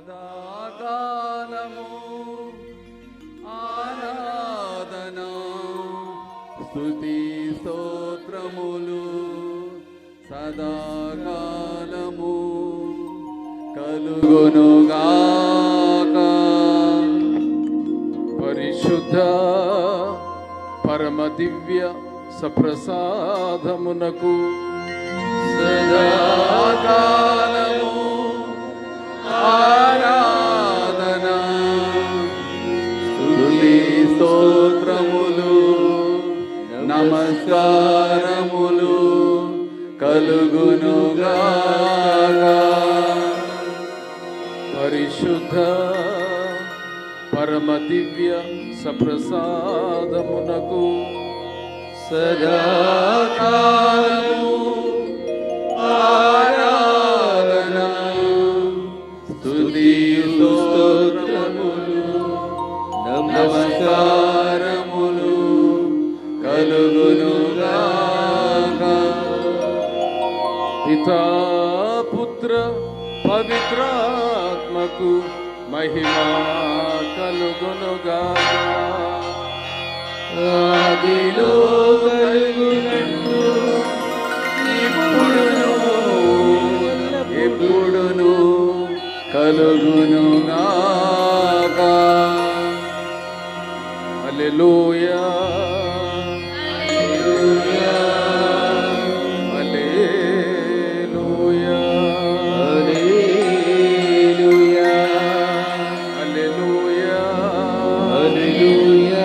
సదాకాలము ఆరాధన స్తుతి స్తోత్రములు సదాకాలము కలుగునుగాక. పరిశుద్ధ పరమ దివ్య సప్రసాదమునకు సదాకాలము ఆరాధన స్తుతి స్తోత్రములు నమస్కారములు కలుగునుగాక. పరిశుద్ధ పరమ దివ్య సప్రసాదమునకు సదాకాలము ఆరాధన స్తుతి స్తోత్రములు నమస్కారములు కలుగునుగాక. పితా పుత్ర పవిత్రాత్మకు మహిమా కలుగునుగాక. ఆదిలో కలుగునట్టు ఎప్పుడును కలుగునుగాక. హల్లెలూయా హల్లెలూయా హల్లెలూయా హల్లెలూయా హల్లెలూయా హల్లెలూయా.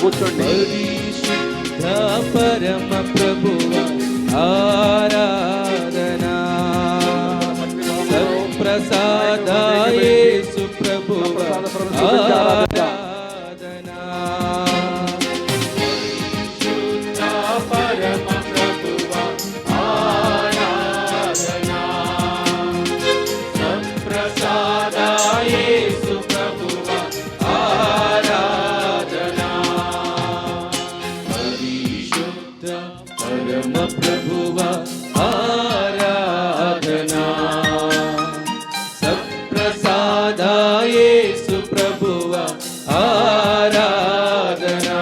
కూర్చోండి. పరమ ప్రభువ ఆరాధన ప్రసాద యేసు ప్రభువ ఆరాధన పరమ ప్రభువ ఆరాధన ప్రసాద యేసు ప్రభువ పరమ ప్రభువ ఆరాధనా సప్రసాద యేసు ప్రభువ ఆరాధనా.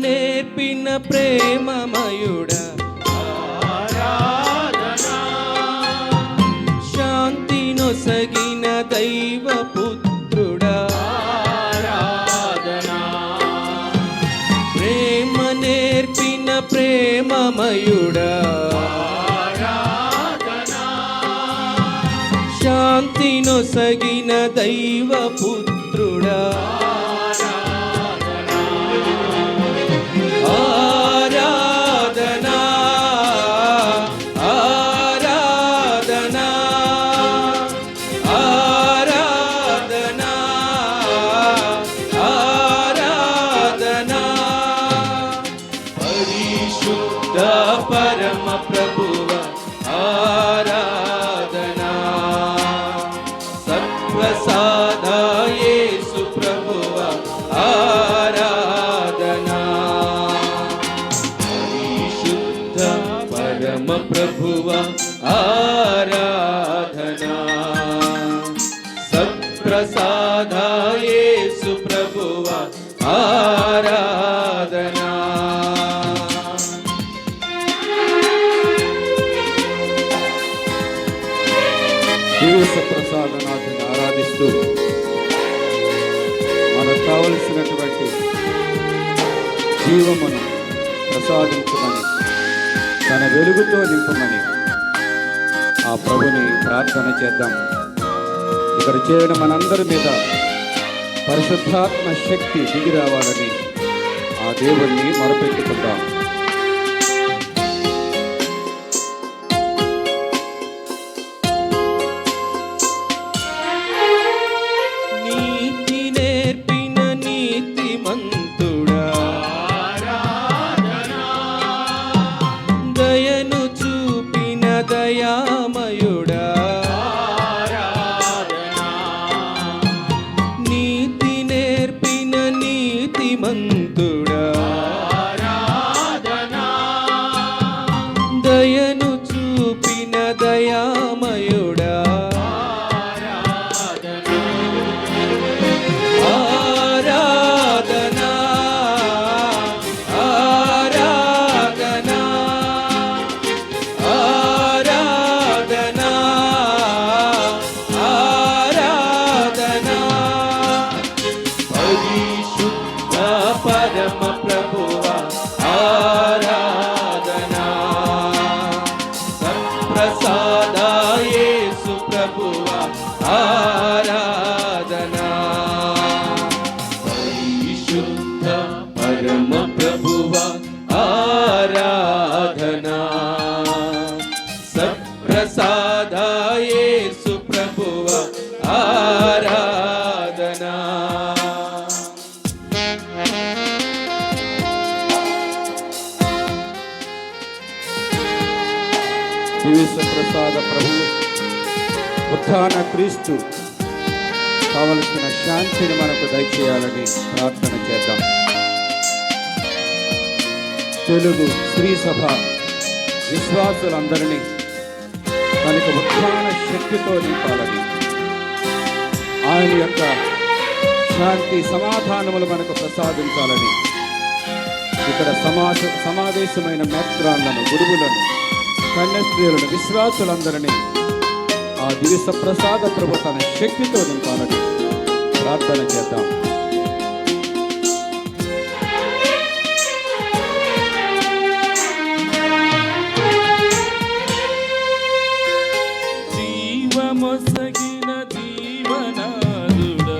నేర్పిన ప్రేమమయుడా ఆరాధనా శాంతి నొసగిన దైవ స్తుతి నొసగిన దైవ పుత్రుడా ఆరాధనా ఆరాధనా ఆరాధనా ఆరాధనా పరిశుద్ధ పరమ ప్రభువ ఆరాధనా సత్ప్రసాద యేసు ప్రభువ ఆరాధనా పరిశుద్ధ పరమ ప్రభువ ఆరాధనా సత్ప్రసాద యేసు ప్రభువ ఆరాధనా ప్రసాదనాథుని ఆరాధిస్తూ మనకు కావలసినటువంటి జీవమును ప్రసాదించమని తన వెలుగుతో నింపమని ఆ ప్రభుని ప్రార్థన చేద్దాం. ఇక్కడ చేరిన మనందరి మీద పరిశుద్ధాత్మ శక్తి దిగి రావాలని ఆ దేవుణ్ణి మొరపెట్టుకుందాం. నీతి నేర్పిన నీతిమంతుడా దయను చూపిన దయామయుడా నీతి నేర్పిన నీతిమంతుడా దయను చూపిన దయామయుడా ఆరాధనా ఆరాధనా ఆరాధనా ఆరాధనా పరిశుద్ధ పరమ ప్రభువ ఆరాధనా సత్ప్రసాద యేసు ప్రభువ ఆరాధనా పరిశుద్ధ పరమ ప్రభువ ఆరాధనా సత్ప్రసాద యేసు ప్రభువ ఆరాధనా దివ్య ప్రసాద ప్రభు ఉత్థాన క్రీస్తు కావలసిన శాంతిని మనకు దయచేయాలని ప్రార్థన చేద్దాం. తెలుగు స్త్రీ సభ విశ్వాసులందరినీ మనకు ఉత్థాన శక్తితో నింపాలని, ఆయన యొక్క శాంతి సమాధానములు మనకు ప్రసాదించాలని ఇక్కడ సమావేశమైన మేత్రాలను, గురువులను, కన్యస్త్రీలను, విశ్వాసులందరినీ ఆ దివ్య ప్రసాద ప్రభు తన శక్తితో నింపాలని ప్రార్థన చేద్దాం. జీవమొసగిన జీవనాదుడా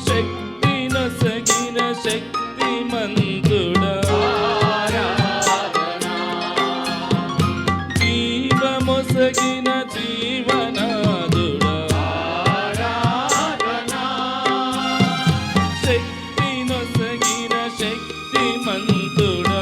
శక్తి నొసగిన శక్తిమంతుడా జీవమొసగిన జీవనాదుడా శక్తి నొసగిన శక్తిమంతుడా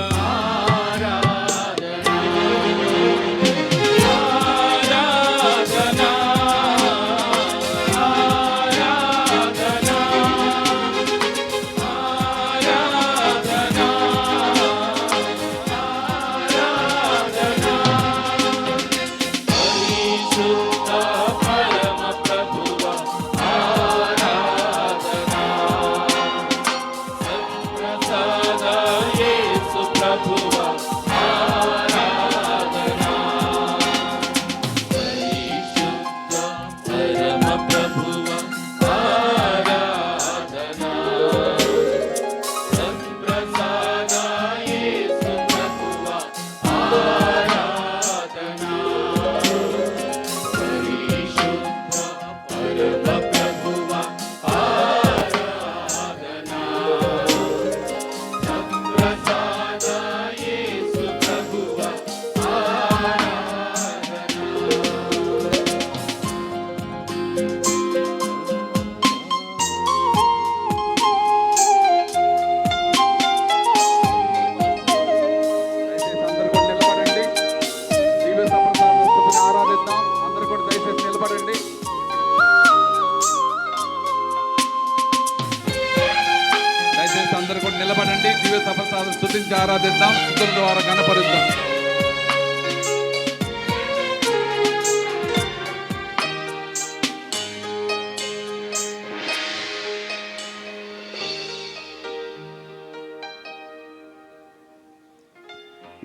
స్తుతించి ఆరాధిద్దాం, స్తుతుల ద్వారా కనపరుద్దాం.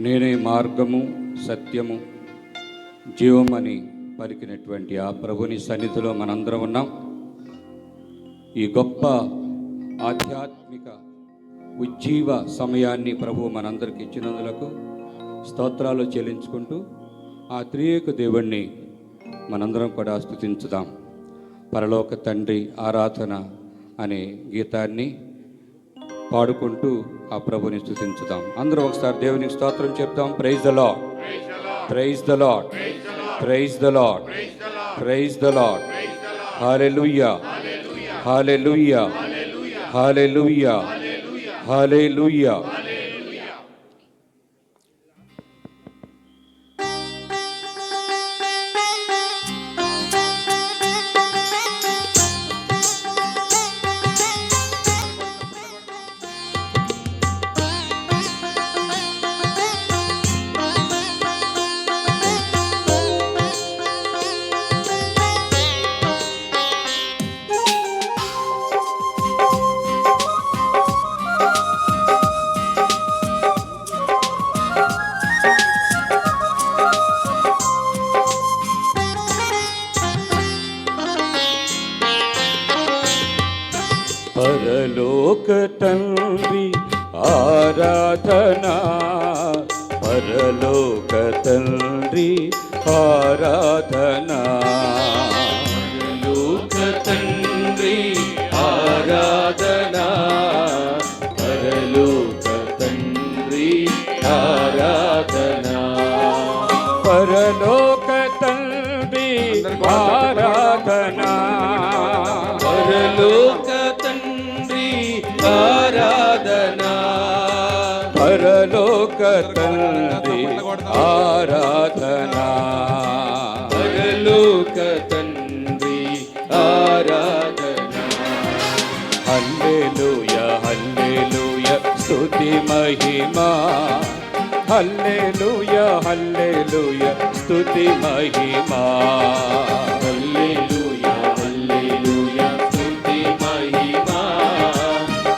నేనే మార్గము సత్యము జీవమని పలికినటువంటి ఆ ప్రభుని సన్నిధిలో మనందరం ఉన్నాం. ఈ గొప్ప ఆధ్యాత్మిక ఉజ్జీవ సమయాన్ని ప్రభు మనందరికి ఇచ్చినందులకు స్తోత్రాలు చెల్లించుకుంటూ ఆ త్రియేక దేవుణ్ణి మనందరం కూడా స్తుతించుదాం. పరలోక తండ్రి ఆరాధన అనే గీతాన్ని పాడుకుంటూ ఆ ప్రభుని స్తుతించుదాం. అందరూ ఒకసారి దేవునికి స్తోత్రం చెప్తాం. Praise the Lord, praise the Lord, praise the Lord, praise the Lord. Hallelujah, hallelujah, hallelujah, hallelujah. పరలోక తండ్రి ఆరాధన, పరలోక తండ్రి ఆరాధన, పరలోక తండ్రి ఆరాధన, పరలోక తండ్రి ఆరాధన, పరలోక తండ్రి ఆరాధన, పరలోక ఆరాధనా, పరలోక తండ్రి ఆరాధనా, పరలోక తండ్రి ఆరాధనా. హల్లెలూయా, హల్లెలూయా, స్తుతి మహిమా, హల్లెలూయా, హల్లెలూయా, స్తుతి మహిమా, హల్లెలూయా, హల్లెలూయా, స్తుతి మహిమా,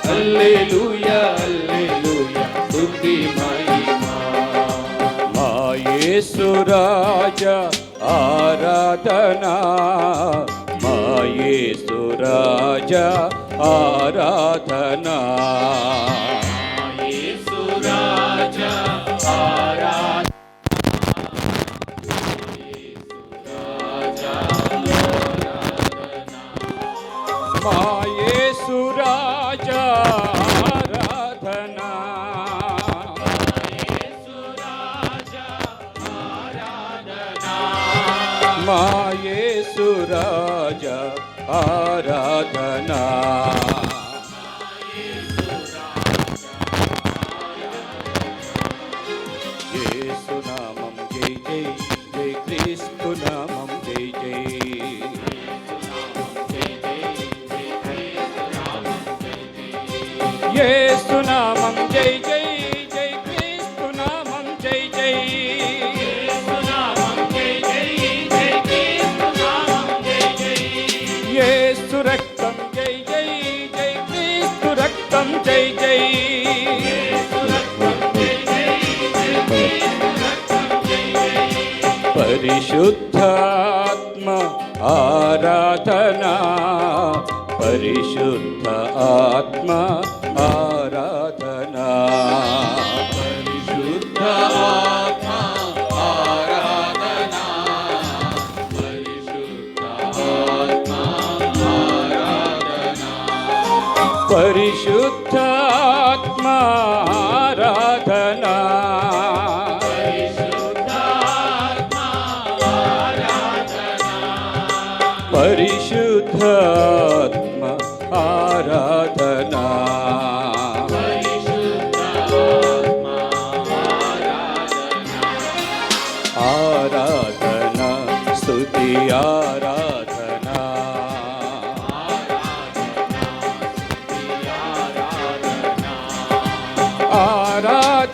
హల్లెలూయా, హల్లెలూయా, స్తుతి మహిమా. మా యేసు రాజా ఆరాధనా, మా యేసు రాజా ఆరాధనా, మా యేసు రాజా ఆరాధనా, మా యేసు రాజా ఆరాధనా, మా యేసు రాజా ఆరాధనా. యేసు నామం జై జై, జై క్రీస్తు నామం జై జై, యేసు నామం జై జై, జై క్రీస్తు నామం జై జై, యేసు నామం జై జై, జై క్రీస్తు నామం జై జై, యేసు రక్తం జై జై, జై క్రీస్తు రక్తం జై జై, యేసు రక్తం జై జై, జై క్రీస్తు రక్తం జై జై. పరిశుద్ధాత్మ ఆరాధనా, పరిశుద్ధ ఆత్మ ఆరాధనా, పరిశుద్ధ ఆత్మ ఆరాధనా, పరిశుద్ధ ఆత్మ ఆరాధనా, పరిశుద్ధ ఆత్మ ఆరాధనా, పరిశుద్ధ ఆత్మ ఆరాధనా, పరిశుద్ధ ఆత్మ ఆరాధనా, పరిశుద్ధ ఆత్మ ఆరాధనా, ఆరాధనా, స్తుతి ఆరాధనా, ఆరాధనా,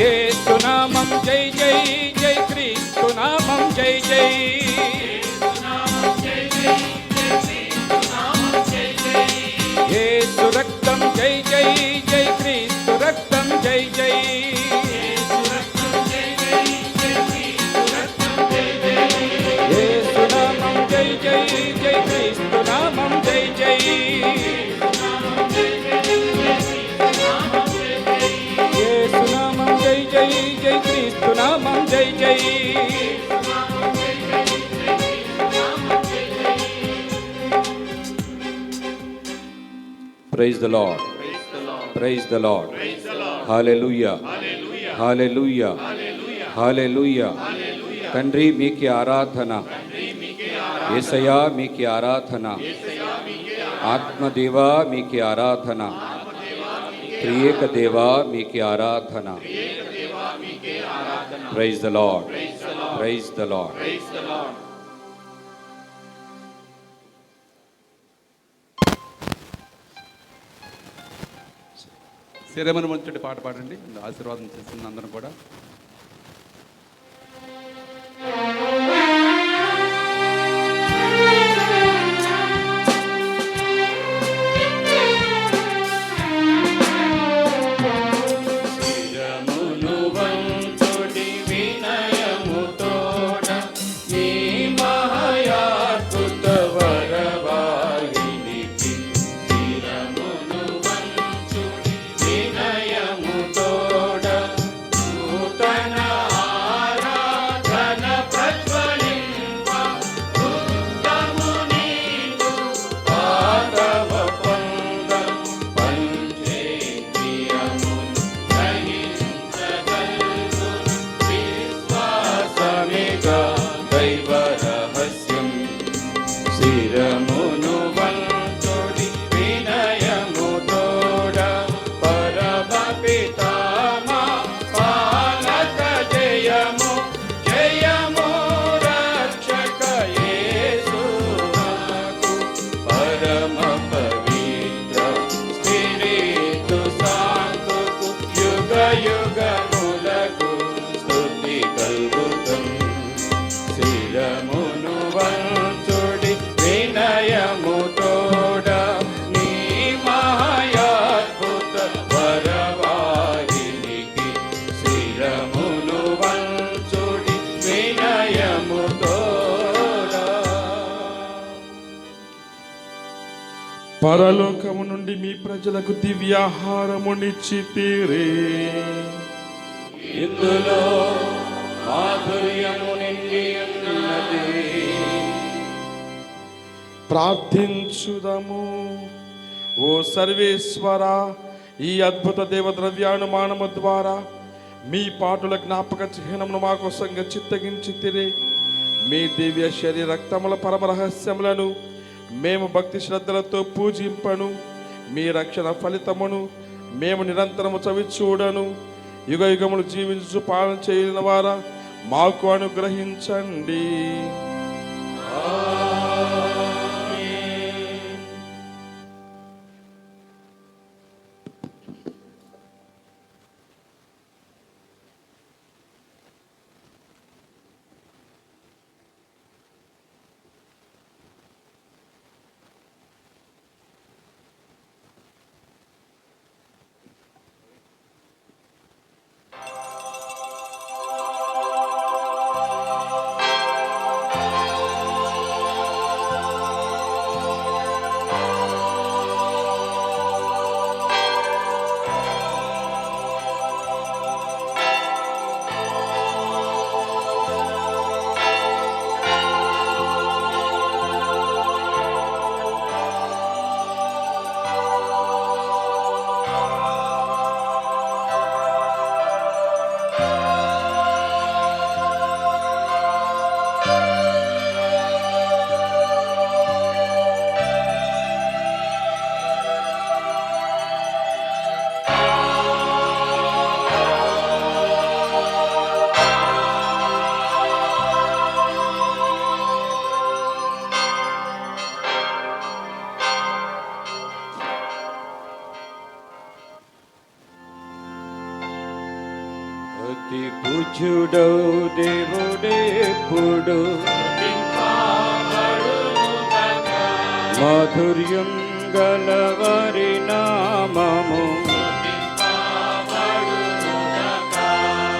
యేసు నామం జై జై జై క్రీస్తు నామం జై జై యేసు రక్తం జై జై జై క్రీస్తు రక్తం జై జై యేసు నామం జై జై జై క్రీస్తు నామం జై జై యేసు నామం జై జై జై క్రీస్తు నామం జై జై Praise the Lord. Praise the Lord. Hallelujah. Hallelujah. Hallelujah. తండ్రి మీకే ఆరాధన, యేసయ్యా మీకే ఆరాధన, ఆత్మదేవా మీకే ఆరాధన, త్రియేక దేవా మీకే ఆరాధన. Praise the Lord. Praise the Lord. శిరమను మంచుడి పాట పాడండి, ఆశీర్వాదం చేస్తున్న అందరం కూడా. పరలోకము నుండి మీ ప్రజలకు దివ్యాహారమునిచ్చితిరే. ఇందులో మాధుర్యము నిండి ఉన్నది. ప్రార్థించుదము. ఓ సర్వేశ్వర, ఈ అద్భుత దేవద్రవ్యానుమానము ద్వారా మీ పాటుల జ్ఞాపక చిహ్నమును మా కోసంగా చిత్తగించితిరే. మీ దివ్య శరీర రక్తముల పరమ రహస్యములను మేము భక్తి శ్రద్ధలతో పూజింపను. మీ రక్షణ ఫలితమును మేము నిరంతరము చవి చూడను. యుగ యుగములు జీవించు పాలన చేయని వారా మాకు అనుగ్రహించండి. పూజ్యుడౌ దేవుడెప్పుడు మాధుర్యం గలవారి నామము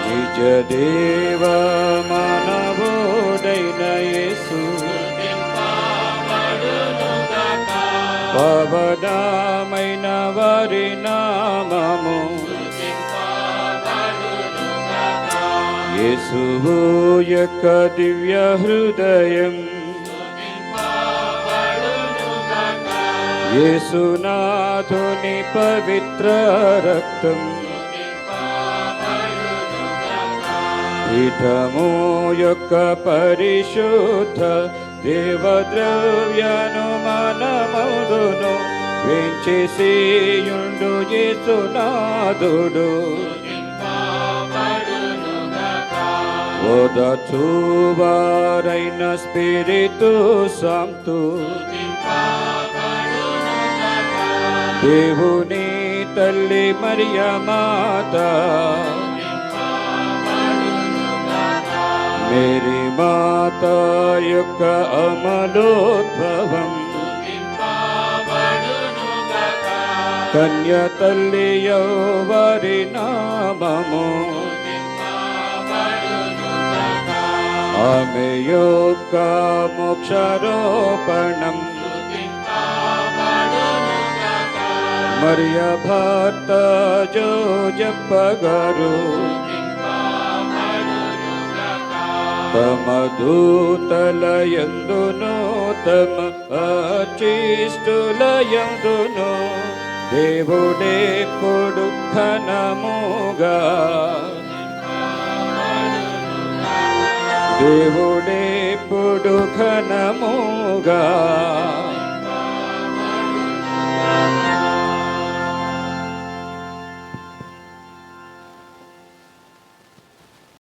నిజ దేవ మానవుడైన యేసు పవనమైన వారి నామము యేసువు యొక్క దివ్య హృదయం యేసునాథుని పవిత్ర రక్తం పీఠము యొక్క పరిశుద్ధ దేవద్రవ్యను మనమౌదును వెంచేసియుండు యేసునాథుడు ఓదార్చువారైన స్పిరితు సాంతు దేవుని తల్లి మరియ మాత మేరీ మాత యొక్క అమలోద్భవం కన్య తల్లి వారి నామము ఆమె యొక్క మోక్షారోపణం మరియ భర్త జోజప్ప గారు తమ దూతలయందును తమ అర్చిష్టులయందును దేవుడెప్పుడు ఘనముగా దేవుడెప్పుడు ఘనముగా